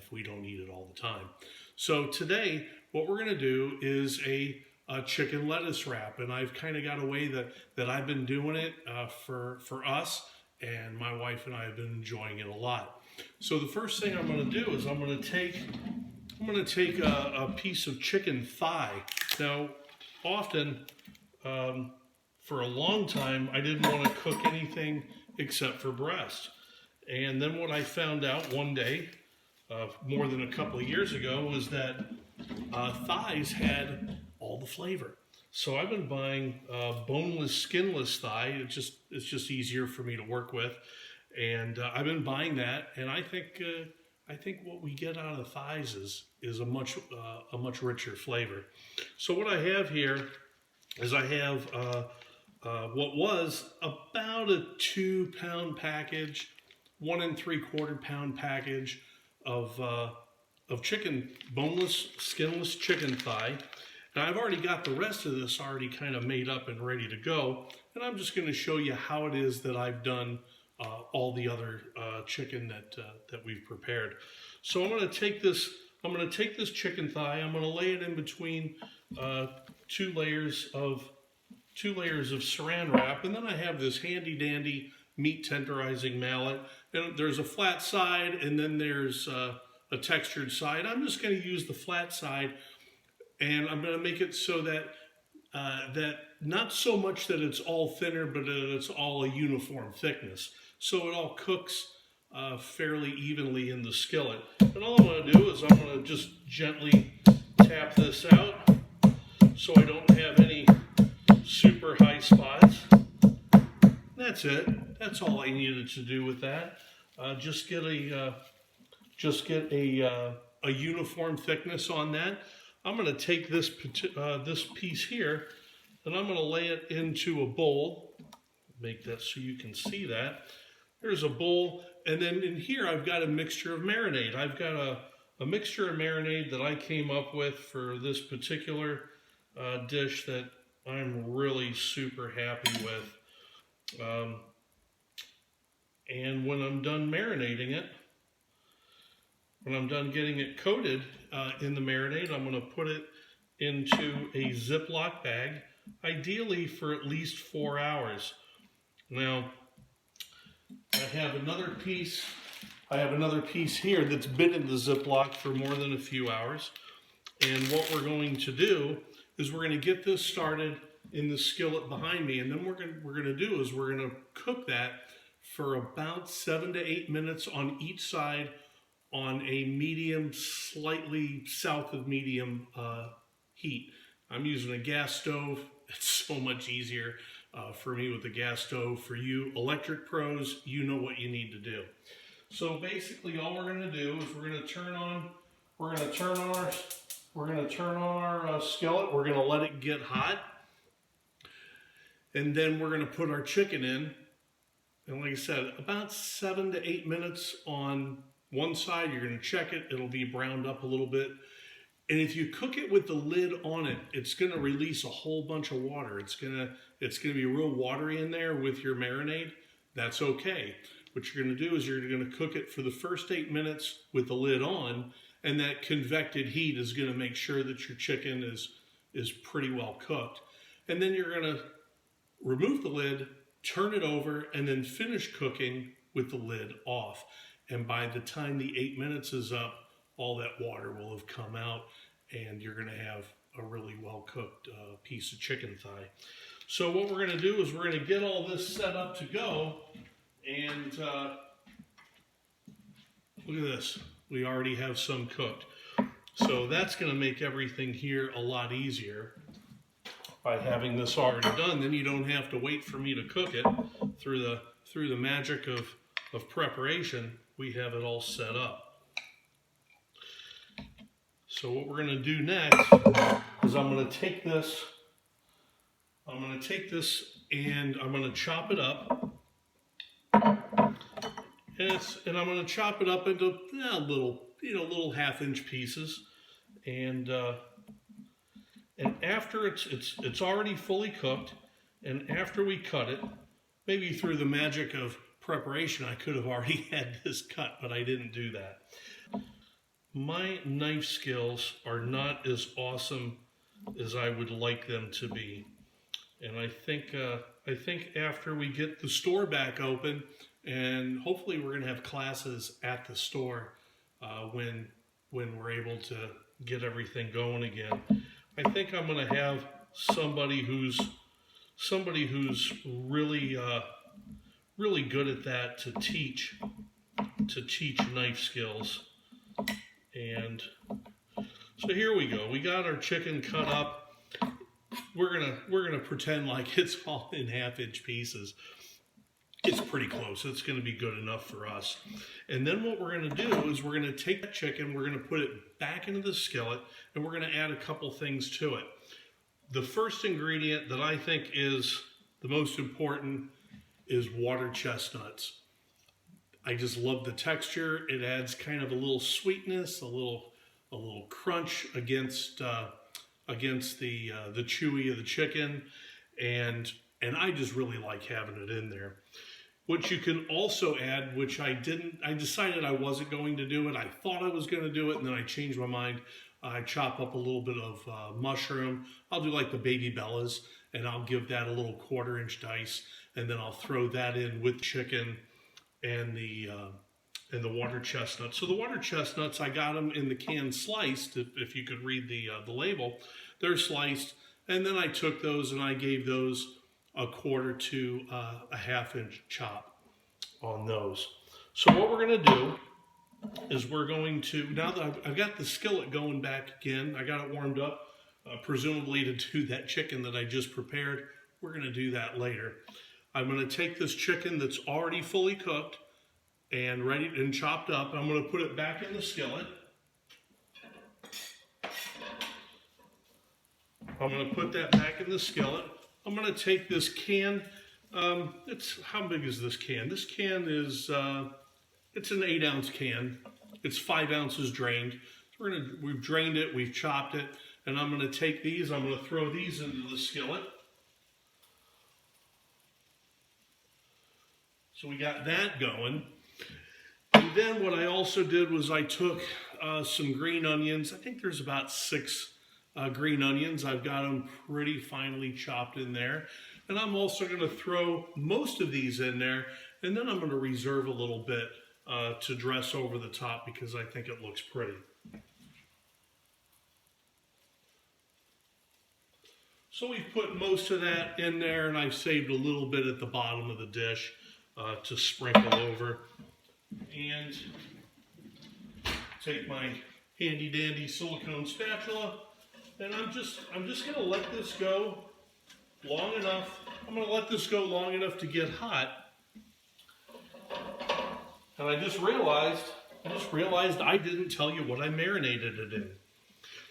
if we don't eat it all the time. So today, what we're going to do is a chicken lettuce wrap, and I've kind of got a way that I've been doing it for us, and my wife and I have been enjoying it a lot. So the first thing I'm going to do is I'm going to take a piece of chicken thigh. Now, often, for a long time, I didn't want to cook anything except for breast. And then what I found out one day, more than a couple of years ago, was that thighs had all the flavor. So I've been buying boneless, skinless thigh. It's just easier for me to work with, and I've been buying that. And I think what we get out of the thighs is a much richer flavor. So what I have here is I have what was about a 2-pound package, 1 3/4 pound package of chicken, boneless, skinless chicken thigh. And I've already got the rest of this already kind of made up and ready to go. And I'm just going to show you how it is that I've done all the other chicken that we've prepared. So I'm going to take this chicken thigh. I'm going to lay it in between two layers of saran wrap, and then I have this handy dandy meat tenderizing mallet. And there's a flat side, and then there's a textured side. I'm just going to use the flat side, and I'm going to make it so that that not so much that it's all thinner, but it's all a uniform thickness. So it all cooks fairly evenly in the skillet. And all I'm going to do is I'm going to just gently tap this out so I don't have any super high spots. That's it. That's all I needed to do with that. Just get a uniform thickness on that. I'm going to take this piece here, and I'm going to lay it into a bowl. Make that so you can see that. There's a bowl, and then in here I've got a mixture of marinade. I've got a mixture of marinade that I came up with for this particular dish that I'm really super happy with. And when I'm done marinating it, when I'm done getting it coated in the marinade, I'm going to put it into a Ziploc bag, ideally for at least 4 hours. Now, I have another piece here that's been in the Ziploc for more than a few hours. And what we're going to do is we're going to get this started in the skillet behind me, and then we're going to cook that for about 7 to 8 minutes on each side on a medium, slightly south of medium heat. I'm using a gas stove. It's so much easier for me with the gas stove. For you electric pros, you know what you need to do. So basically, all we're going to do is we're going to turn on our skillet. We're going to let it get hot, and then we're going to put our chicken in. And like I said, about 7 to 8 minutes on one side. You're going to check it. It'll be browned up a little bit. And if you cook it with the lid on it, it's going to release a whole bunch of water. It's going to be real watery in there with your marinade. That's okay. What you're going to do is you're going to cook it for the first 8 minutes with the lid on, and that convected heat is going to make sure that your chicken is pretty well cooked. And then you're going to remove the lid, turn it over, and then finish cooking with the lid off. And by the time the 8 minutes is up, all that water will have come out, and you're going to have a really well-cooked piece of chicken thigh. So what we're going to do is we're going to get all this set up to go, and look at this. We already have some cooked. So that's going to make everything here a lot easier by having this already done. Then you don't have to wait for me to cook it. Through the magic of preparation, we have it all set up. So what we're going to do next is I'm going to take this and I'm going to chop it up. And I'm going to chop it up into little half-inch pieces. And after it's already fully cooked, and after we cut it, maybe through the magic of preparation, I could have already had this cut, but I didn't do that. my knife skills are not as awesome as I would like them to be. And I think after we get the store back open, and hopefully we're going to have classes at the store when we're able to get everything going again. I think I'm going to have somebody who's really good at that to teach knife skills. And so here we go. We got our chicken cut up. We're gonna pretend like it's all in half-inch pieces. It's pretty close. It's gonna be good enough for us. And then what we're gonna do is we're gonna take that chicken, we're gonna put it back into the skillet, and we're gonna add a couple things to it. The first ingredient that I think is the most important is water chestnuts. I just love the texture. It adds kind of a little sweetness, a little crunch against the chewy of the chicken, and I just really like having it in there. What you can also add, which I decided I wasn't going to do it. I thought I was going to do it, and then I changed my mind. I chop up a little bit of mushroom. I'll do like the baby bellas, and I'll give that a little 1/4-inch dice, and then I'll throw that in with chicken and the water chestnuts. So the water chestnuts, I got them in the can sliced. If you could read the label, they're sliced, and then I took those and I gave those a 1/4 to a 1/2-inch chop on those. So what we're going to do is we're going to, now that I've got the skillet going back again, I got it warmed up, presumably to do that chicken that I just prepared. We're going to do that later. I'm going to take this chicken that's already fully cooked and ready and chopped up. I'm going to put it back in the skillet. I'm going to put that back in the skillet. I'm going to take this can. How big is this can? This can is it's an 8-ounce can. It's 5 ounces drained. So we've drained it, we've chopped it, and I'm going to take these. I'm going to throw these into the skillet. So we got that going. And then what I also did was I took some green onions. I think there's about 6 green onions. I've got them pretty finely chopped in there. And I'm also going to throw most of these in there. And then I'm going to reserve a little bit to dress over the top because I think it looks pretty. So we've put most of that in there, and I've saved a little bit at the bottom of the dish to sprinkle over. And take my handy dandy silicone spatula, and I'm just going to let this go long enough. I'm going to let this go long enough to get hot. And I just realized I didn't tell you what I marinated it in.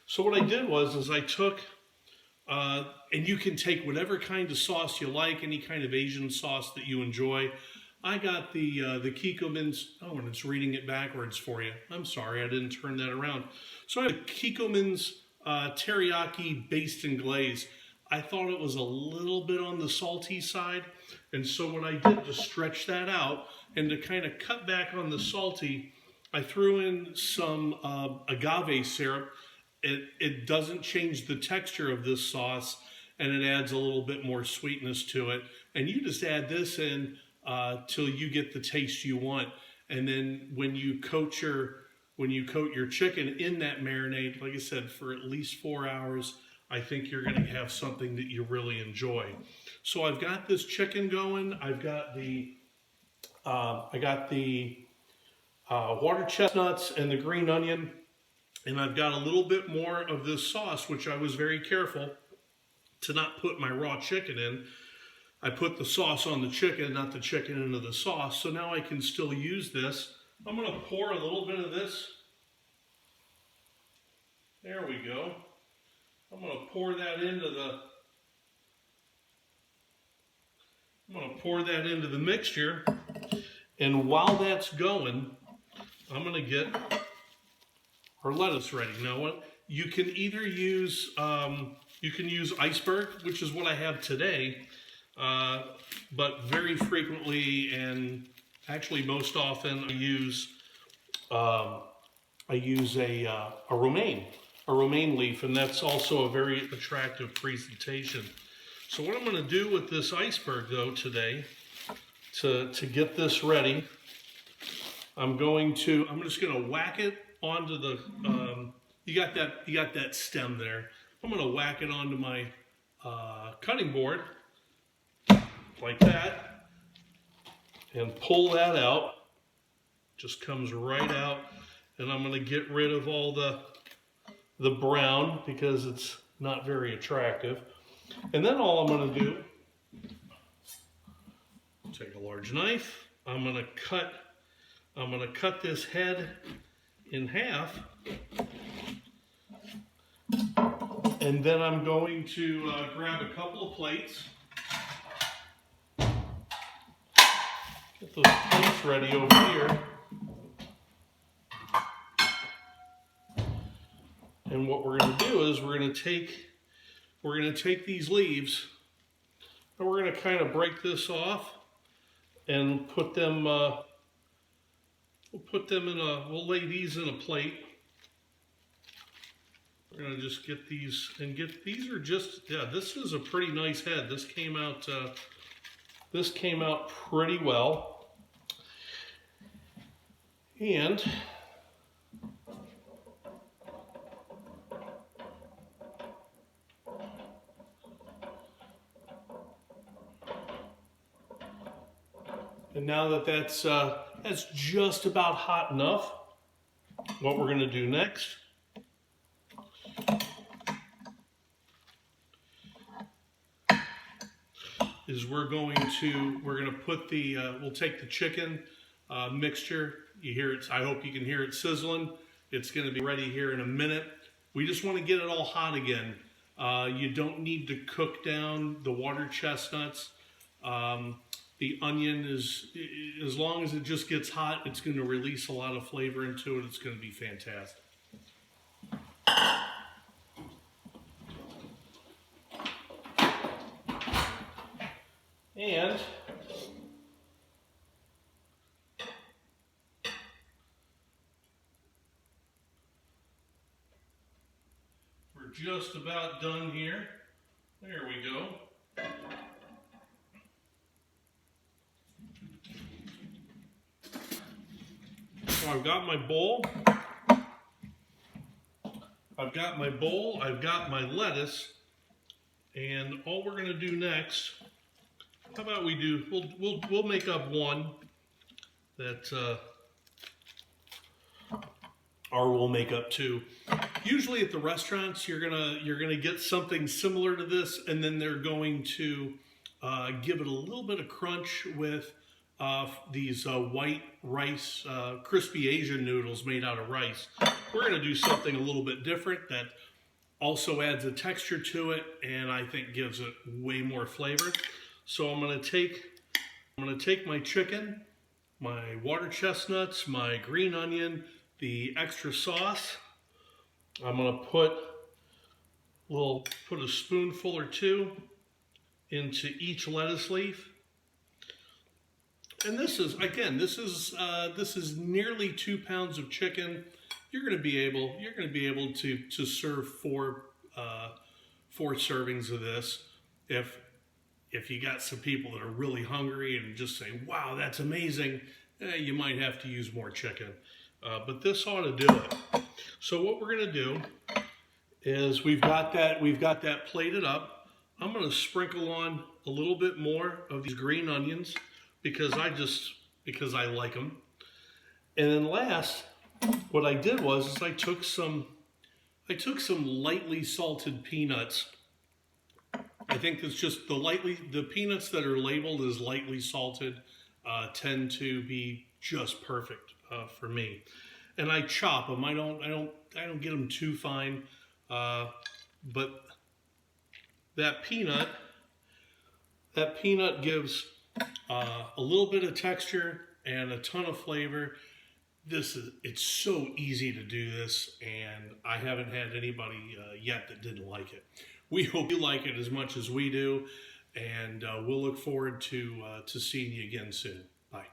So what I did was I took, and you can take whatever kind of sauce you like, any kind of Asian sauce that you enjoy. I got the Kikkoman's, oh, and it's reading it backwards for you. I'm sorry, I didn't turn that around. So I have Kikkoman's teriyaki based in glaze. I thought it was a little bit on the salty side, and so what I did to stretch that out and to kind of cut back on the salty, I threw in some agave syrup. It doesn't change the texture of this sauce, and it adds a little bit more sweetness to it. And you just add this in till you get the taste you want. And then when you coat your chicken in that marinade, like I said, for at least 4 hours, I think you're going to have something that you really enjoy. So I've got this chicken going. I've got the water chestnuts and the green onion, and I've got a little bit more of this sauce, which I was very careful to not put my raw chicken in. I put the sauce on the chicken, not the chicken into the sauce, so now I can still use this. I'm going to pour a little bit of this. There we go. I'm going to pour that into the mixture, and while that's going, I'm going to get our lettuce ready. Now, what you can either use, iceberg, which is what I have today, but very frequently and actually most often I use I use a romaine leaf, and that's also a very attractive presentation. So what I'm going to do with this iceberg though today, to get this ready, I'm just going to whack it onto the, you got that stem there. I'm going to whack it onto my cutting board like that and pull that out. Just comes right out, and I'm going to get rid of all the brown because it's not very attractive. And then all I'm going to do, take a large knife, I'm going to cut this head in half, and then I'm going to grab a couple of plates. Get those plates ready over here. And what we're going to do is we're going to take these leaves and we're going to kind of break this off and put them we'll lay these in a plate. We're going to just get these these are just, yeah, this is a pretty nice head. This came out pretty well. And now that that's just about hot enough, what we're going to do next is we're going to put we'll take the chicken mixture. You hear it, I hope you can hear it sizzling. It's going to be ready here in a minute. We just want to get it all hot again. You don't need to cook down the water chestnuts. The onion is, as long as it just gets hot, it's going to release a lot of flavor into it. It's going to be fantastic. And we're just about done here. There we go. So I've got my bowl. I've got my lettuce, and all we're going to do next, how about we'll make up one that or we'll make up two. Usually at the restaurants you're gonna get something similar to this, and then they're going to give it a little bit of crunch with these white rice, crispy Asian noodles made out of rice. We're going to do something a little bit different that also adds a texture to it, and I think gives it way more flavor. So I'm going to take my chicken, my water chestnuts, my green onion, the extra sauce. I'm going to put a spoonful or two into each lettuce leaf. And this is, again, this is nearly 2 pounds of chicken. You're going to be able to serve four servings of this. If you got some people that are really hungry and just say, "Wow, that's amazing," you might have to use more chicken. But this ought to do it. So what we're going to do is we've got that plated up. I'm going to sprinkle on a little bit more of these green onions, because I like them. And then last, what I did was I took some lightly salted peanuts. I think it's just the peanuts that are labeled as lightly salted tend to be just perfect for me. And I chop them. I don't get them too fine, but that peanut gives a little bit of texture and a ton of flavor. It's so easy to do this, and I haven't had anybody yet that didn't like it. We hope you like it as much as we do, and we'll look forward to seeing you again soon. Bye.